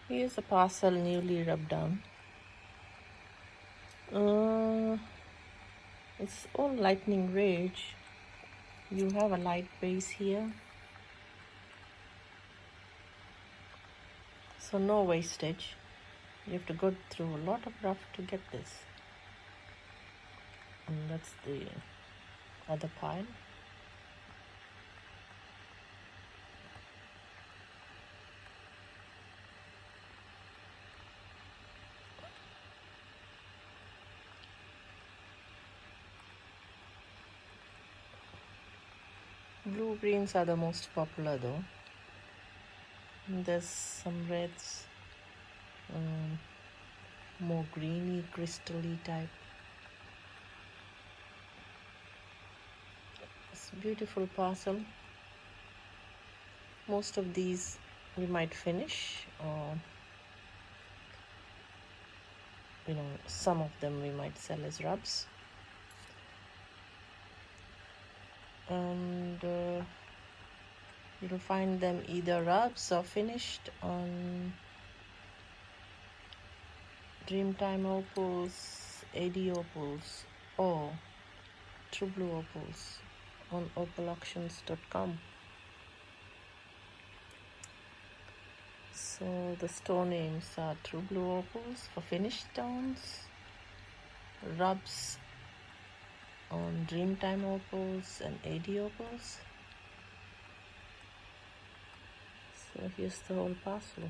Here's a parcel newly rubbed down. It's all lightning rage. You have a light base here, so no wastage. You have to go through a lot of rough to get this. And that's the other pile. Blue greens are the most popular though. And there's some reds, more greeny, crystally type. It's a beautiful parcel. Most of these we might finish, or some of them we might sell as rubs. And you'll find them either rubs or finished on dreamtimeopals, adopals, or trueblueopals on opalauctions.com. So the store names are trueblueopals for finished stones, rubs on dreamtimeopals and adopals. So here's the whole parcel.